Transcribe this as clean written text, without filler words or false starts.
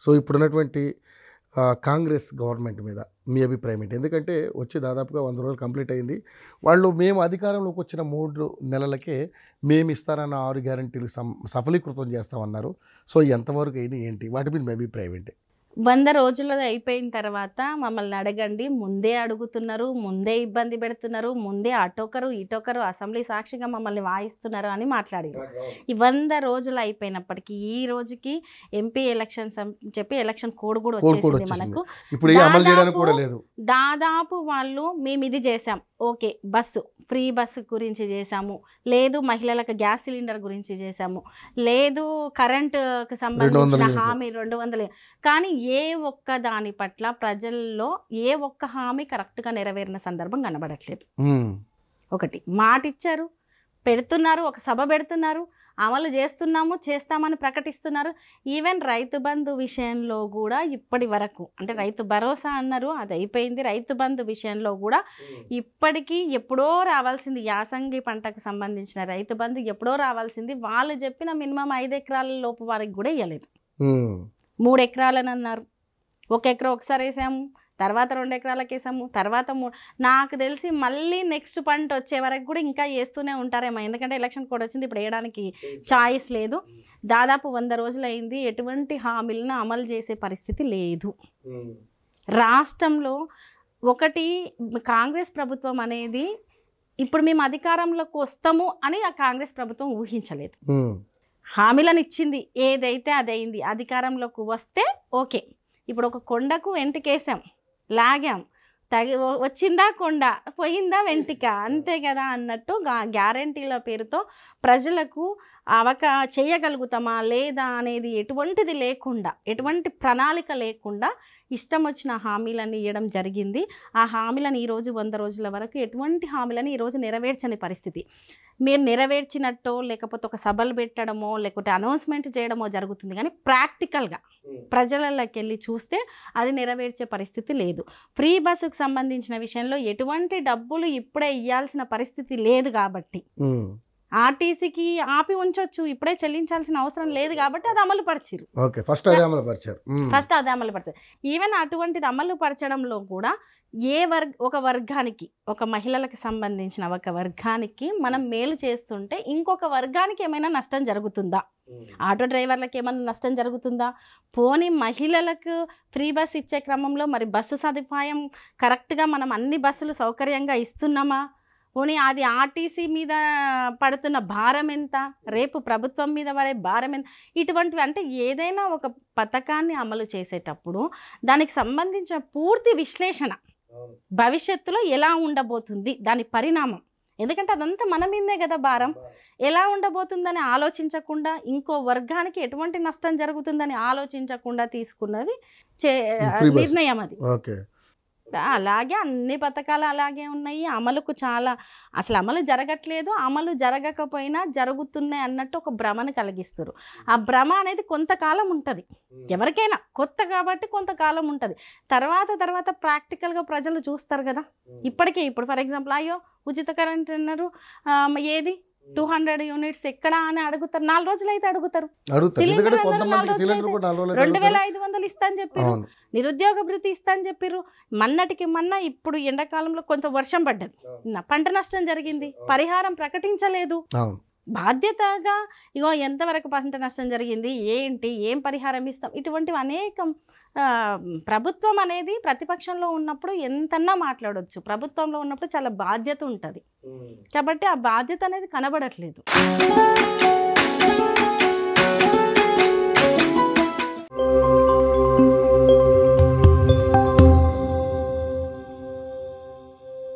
So ఇప్పుడున్నటువంటి Congress government మీద మీ అభిప్రాయం ఏంటి? ఎందుకంటే వచ్చి దాదాపుగా 100 రోజులు కంప్లీట్ అయింది. వాళ్ళు మేము అధికారంలోకి వచ్చిన 3 నెలలకే మేము ఇస్తారన్న 6 గ్యారంటీలు సఫలీకృతం చేస్తామన్నారు. సో ఎంతవరకు అయినా ఏంటి? వాటి మీద మీ అభిప్రాయం ఏంటి? 100 రోజులది అయిపోయిన తర్వాత మమ్మల్ని అడగండి, ముందే అడుగుతున్నారు, ముందే ఇబ్బంది పెడుతున్నారు, ముందే అటొకరు ఇటొకరు అసెంబ్లీ సాక్షిగా మమ్మల్ని వాయిస్తున్నారు అని మాట్లాడారు. ఈ 100 రోజులు అయిపోయినప్పటికీ ఈ రోజుకి ఎంపీ ఎలక్షన్స్ చెప్పి ఎలక్షన్ కోడ్ కూడా వచ్చేసింది మనకు. దాదాపు వాళ్ళు మేము ఇది చేసాం, ఓకే బస్సు ఫ్రీ బస్సు గురించి చేసాము, లేదు మహిళలకు గ్యాస్ సిలిండర్ గురించి చేసాము, లేదు కరెంటుకు సంబంధించిన హామీ 200, కానీ ఏ ఒక్క దాని పట్ల ప్రజల్లో ఏ ఒక్క హామీ కరెక్ట్గా నెరవేరిన సందర్భం కనబడట్లేదు. ఒకటి మాట ఇచ్చారు, పెడుతున్నారు, ఒక సభ పెడుతున్నారు, అమలు చేస్తున్నాము చేస్తామని ప్రకటిస్తున్నారు. ఈవెన్ రైతు బంధు విషయంలో కూడా ఇప్పటి వరకు, అంటే రైతు భరోసా అన్నారు అది అయిపోయింది, రైతు బంధు విషయంలో కూడా ఇప్పటికీ ఎప్పుడో రావాల్సింది, యాసంగి పంటకు సంబంధించిన రైతు బంధు ఎప్పుడో రావాల్సింది, వాళ్ళు చెప్పిన మినిమం 5 ఎకరాల లోపు వారికి కూడా ఇవ్వలేదు. 3 ఎకరాలని అన్నారు, 1 ఎకరా ఒకసారి వేసాము, తర్వాత 2 ఎకరాలకు వేసాము, తర్వాత నాకు తెలిసి మళ్ళీ నెక్స్ట్ పంట వచ్చే వరకు కూడా ఇంకా వేస్తూనే ఉంటారేమో, ఎందుకంటే ఎలక్షన్ కోడ్ వచ్చింది, ఇప్పుడు వేయడానికి ఛాయిస్ లేదు. దాదాపు 100 రోజులు అయింది, ఎటువంటి హామీలను అమలు చేసే పరిస్థితి లేదు రాష్ట్రంలో. ఒకటి కాంగ్రెస్ ప్రభుత్వం అనేది ఇప్పుడు మేము అధికారంలోకి వస్తాము అని ఆ కాంగ్రెస్ ప్రభుత్వం ఊహించలేదు. హామీలను ఇచ్చింది, ఏదైతే అదైంది, అధికారంలోకి వస్తే ఓకే. ఇప్పుడు ఒక కొండకు వెంటికేసాం, లాగాం, వచ్చిందా కొండ, పోయిందా వెంటిక, అంతే కదా అన్నట్టు గ్యారంటీల పేరుతో ప్రజలకు చేయగలుగుతామా లేదా అనేది ఎటువంటిది లేకుండా, ఎటువంటి ప్రణాళిక లేకుండా ఇష్టం వచ్చిన హామీలను ఇవ్వడం జరిగింది. ఆ హామీలను ఈరోజు 100 రోజుల వరకు ఎటువంటి హామీలను ఈరోజు నెరవేర్చని పరిస్థితి. మీరు నెరవేర్చినట్టో లేకపోతే ఒక సభలు పెట్టడమో లేకపోతే అనౌన్స్మెంట్ చేయడమో జరుగుతుంది, కానీ ప్రాక్టికల్గా ప్రజలలోకి వెళ్ళి చూస్తే అది నెరవేర్చే పరిస్థితి లేదు. ఫ్రీ బస్సుకు సంబంధించిన విషయంలో ఎటువంటి డబ్బులు ఇప్పుడే ఇవ్వాల్సిన పరిస్థితి లేదు కాబట్టి ఆర్టీసీకి ఆపి ఉంచొచ్చు, ఇప్పుడే చెల్లించాల్సిన అవసరం లేదు కాబట్టి అది అమలు పరిచారు. ఫస్ట్ అది అమలు పరిచారు. ఈవెన్ అటువంటిది అమలు పరచడంలో కూడా ఒక వర్గానికి, ఒక మహిళలకు సంబంధించిన ఒక వర్గానికి మనం మేలు చేస్తుంటే ఇంకొక వర్గానికి ఏమైనా నష్టం జరుగుతుందా? ఆటో డ్రైవర్లకు ఏమైనా నష్టం జరుగుతుందా? పోనీ మహిళలకు ఫ్రీ బస్ ఇచ్చే క్రమంలో మరి బస్సు సదుపాయం కరెక్ట్గా మనం అన్ని బస్సులు సౌకర్యంగా ఇస్తున్నామా? పోనీ అది ఆర్టీసీ మీద పడుతున్న భారం ఎంత, రేపు ప్రభుత్వం మీద పడే భారం ఎంత? ఇటువంటివి, అంటే ఏదైనా ఒక పథకాన్ని అమలు చేసేటప్పుడు దానికి సంబంధించిన పూర్తి విశ్లేషణ, భవిష్యత్తులో ఎలా ఉండబోతుంది దాని పరిణామం, ఎందుకంటే అదంతా మన మీదే కదా భారం, ఎలా ఉండబోతుందని ఆలోచించకుండా, ఇంకో వర్గానికి ఎటువంటి నష్టం జరుగుతుందని ఆలోచించకుండా తీసుకున్నది నిర్ణయం అది. అలాగే అన్ని పథకాలు అలాగే ఉన్నాయి. అమలుకు అసలు అమలు జరగట్లేదు, అమలు జరగకపోయినా జరుగుతున్నాయి అన్నట్టు ఒక భ్రమను కలిగిస్తారు. ఆ భ్రమ అనేది కొంతకాలం ఉంటుంది, ఎవరికైనా కొత్త కాబట్టి కొంతకాలం ఉంటుంది. తర్వాత ప్రాక్టికల్గా ప్రజలు చూస్తారు కదా. ఇప్పుడు ఫర్ ఎగ్జాంపుల్ అయ్యో ఉచిత కరెంట్ అన్నారు, ఏది 200 యూనిట్స్ ఎక్కడ అని అడుగుతారు. 4 రోజులు అయితే అడుగుతారు. సిలిండర్ 2500 ఇస్తా అని చెప్పారు, నిరుద్యోగ భృతి ఇస్తా అని చెప్పారు. మొన్న ఇప్పుడు ఎండాకాలంలో కొంత వర్షం పడ్డది, పంట నష్టం జరిగింది, పరిహారం ప్రకటించలేదు. బాధ్యతగా ఇగో ఎంతవరకు పంట నష్టం జరిగింది, ఏం పరిహారం ఇస్తాం, ఇటువంటివి అనేకం. ప్రభుత్వం అనేది ప్రతిపక్షంలో ఉన్నప్పుడు ఎంతన్నా మాట్లాడవచ్చు, ప్రభుత్వంలో ఉన్నప్పుడు చాలా బాధ్యత ఉంటుంది. కాబట్టి ఆ బాధ్యత అనేది కనబడట్లేదు.